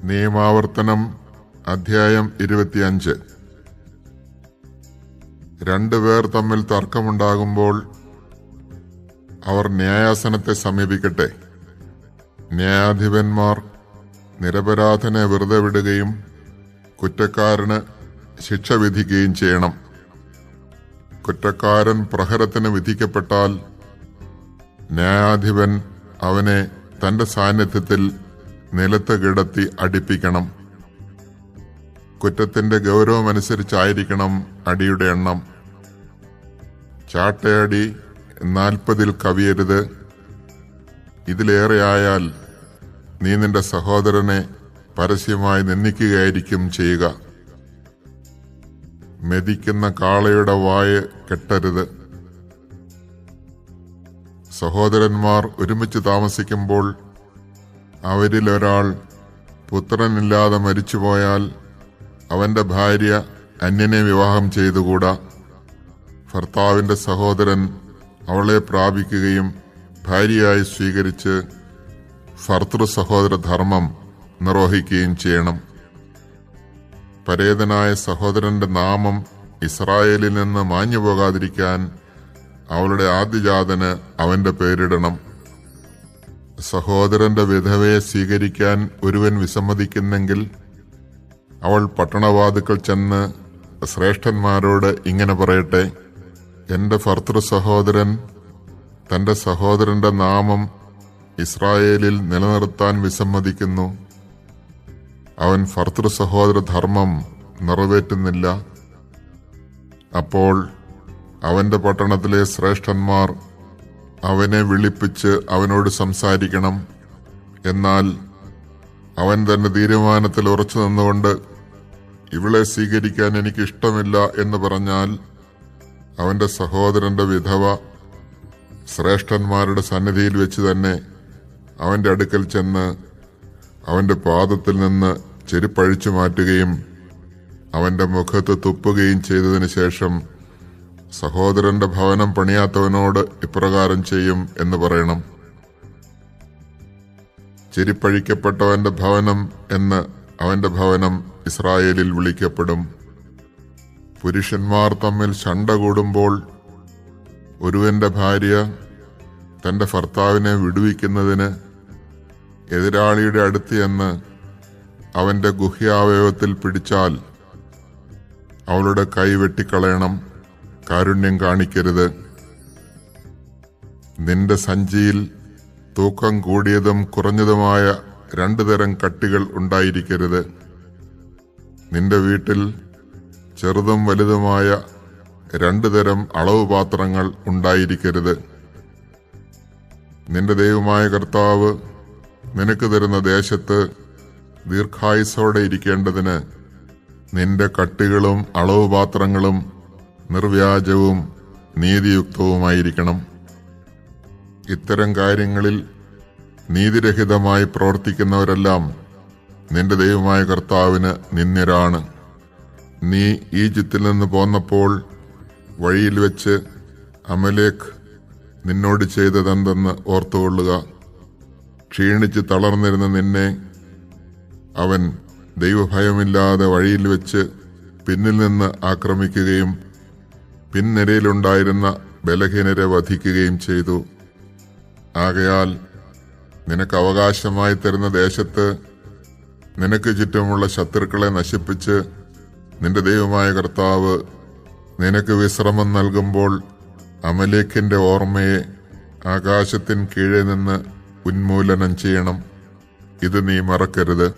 നിയമാവർത്തനം അധ്യായം 25. രണ്ടുപേർ തമ്മിൽ തർക്കമുണ്ടാകുമ്പോൾ അവർ ന്യായാസനത്തെ സമീപിക്കട്ടെ. ന്യായാധിപന്മാർ നിരപരാധനെ വെറുതെ വിടുകയും കുറ്റക്കാരന് ശിക്ഷ വിധിക്കുകയും ചെയ്യണം. കുറ്റക്കാരൻ പ്രഹരത്തിന് വിധിക്കപ്പെട്ടാൽ ന്യായാധിപൻ അവനെ തന്റെ സാന്നിധ്യത്തിൽ നിലത്ത് കിടത്തി അടിപ്പിക്കണം. കുറ്റത്തിന്റെ ഗൗരവമനുസരിച്ചായിരിക്കണം അടിയുടെ എണ്ണം. ചാട്ടയടി 40 കവിയരുത്. ഇതിലേറെയായാൽ നീ നിന്റെ സഹോദരനെ പരസ്യമായി നിന്ദിക്കുകയായിരിക്കും ചെയ്യുക. മെതിക്കുന്ന കാളയുടെ വായ് കെട്ടരുത്. സഹോദരന്മാർ ഒരുമിച്ച് താമസിക്കുമ്പോൾ അവരിൽ ഒരാൾ പുത്രനില്ലാതെ മരിച്ചുപോയാൽ അവന്റെ ഭാര്യ അന്യനെ വിവാഹം ചെയ്തുകൂടാ. ഭർത്താവിന്റെ സഹോദരൻ അവളെ പ്രാപിക്കുകയും ഭാര്യയായി സ്വീകരിച്ച് ഭർതൃ സഹോദര ധർമ്മം നിർവഹിക്കുകയും ചെയ്യണം. പരേതനായ സഹോദരന്റെ നാമം ഇസ്രായേലിൽ നിന്ന് മാഞ്ഞു പോകാതിരിക്കാൻ അവളുടെ ആദ്യജാതന് അവന്റെ പേരിടണം. സഹോദരന്റെ വിധവയെ സ്വീകരിക്കാൻ ഒരുവൻ വിസമ്മതിക്കുന്നെങ്കിൽ അവൾ പട്ടണവാതിക്കൽ ചെന്ന് ശ്രേഷ്ഠന്മാരോട് ഇങ്ങനെ പറയട്ടെ: എന്റെ ഭർതൃ സഹോദരൻ തന്റെ സഹോദരന്റെ നാമം ഇസ്രായേലിൽ നിലനിർത്താൻ വിസമ്മതിക്കുന്നു. അവൻ ഭർതൃ സഹോദര ധർമ്മം നിറവേറ്റുന്നില്ല. അപ്പോൾ അവന്റെ പട്ടണത്തിലെ ശ്രേഷ്ഠന്മാർ അവനെ വിളിപ്പിച്ച് അവനോട് സംസാരിക്കണം. എന്നാൽ അവൻ തന്റെ തീരുമാനത്തിൽ ഉറച്ചു നിന്നുകൊണ്ട് ഇവളെ സ്വീകരിക്കാൻ എനിക്ക് ഇഷ്ടമില്ല എന്ന് പറഞ്ഞാൽ അവന്റെ സഹോദരന്റെ വിധവ ശ്രേഷ്ഠന്മാരുടെ സന്നിധിയിൽ വെച്ച് തന്നെ അവന്റെ അടുക്കൽ ചെന്ന് അവന്റെ പാദത്തിൽ നിന്ന് ചെരുപ്പഴിച്ചു മാറ്റുകയും അവന്റെ മുഖത്ത് തുപ്പുകയും ചെയ്തതിനു ശേഷം സഹോദരന്റെ ഭവനം പണിയാത്തവനോട് ഇപ്രകാരം ചെയ്യും എന്ന് പറയണം: ചെരിപ്പഴിക്കപ്പെട്ടവന്റെ ഭവനം എന്ന് അവന്റെ ഭവനം ഇസ്രായേലിൽ വിളിക്കപ്പെടും. പുരുഷന്മാർ തമ്മിൽ ശണ്ട കൂടുമ്പോൾ ഒരുവന്റെ ഭാര്യ തന്റെ ഭർത്താവിനെ വിടുവിക്കുന്നതിന് എതിരാളിയുടെ അടുത്ത് ചെന്ന് അവന്റെ ഗുഹ്യാവയവത്തിൽ പിടിച്ചാൽ അവളുടെ കൈ വെട്ടിക്കളയണം. കാരുണ്യം കാണിക്കരുത്. നിന്റെ സഞ്ചിയിൽ തൂക്കം കൂടിയതും കുറഞ്ഞതുമായ 2 തരം കട്ടികൾ ഉണ്ടായിരിക്കരുത്. നിന്റെ വീട്ടിൽ ചെറുതും വലുതുമായ 2 തരം അളവ് പാത്രങ്ങൾ ഉണ്ടായിരിക്കരുത്. നിന്റെ ദൈവമായ കർത്താവ് നിനക്ക് തരുന്ന ദേശത്ത് ദീർഘായുസ്സോടെ ഇരിക്കേണ്ടതിന് നിന്റെ കട്ടികളും അളവ് പാത്രങ്ങളും നിർവ്യാജവും നീതിയുക്തവുമായിരിക്കണം. ഇത്തരം കാര്യങ്ങളിൽ നീതിരഹിതമായി പ്രവർത്തിക്കുന്നവരെല്ലാം നിന്റെ ദൈവമായ കർത്താവിന് നിന്ദ്യരാണ്. നീ ഈജിപ്തിൽ നിന്ന് പോന്നപ്പോൾ വഴിയിൽ വെച്ച് അമലേഖ് നിന്നോട് ചെയ്തതെന്തെന്ന് ഓർത്തുകൊള്ളുക. ക്ഷീണിച്ച് തളർന്നിരുന്ന നിന്നെ അവൻ ദൈവഭയമില്ലാതെ വഴിയിൽ വെച്ച് പിന്നിൽ നിന്ന് ആക്രമിക്കുകയും പിൻനിരയിലുണ്ടായിരുന്ന ബലഹീനരെ വധിക്കുകയും ചെയ്തു. ആകയാൽ നിനക്ക് അവകാശമായി തരുന്ന ദേശത്ത് നിനക്ക് ചുറ്റുമുള്ള ശത്രുക്കളെ നശിപ്പിച്ച് നിന്റെ ദൈവമായ കർത്താവ് നിനക്ക് വിശ്രമം നൽകുമ്പോൾ അമലേഖിന്റെ ഓർമ്മയെ ആകാശത്തിൻ കീഴെ നിന്ന് ഉന്മൂലനം ചെയ്യണം. ഇത് നീ മറക്കരുത്.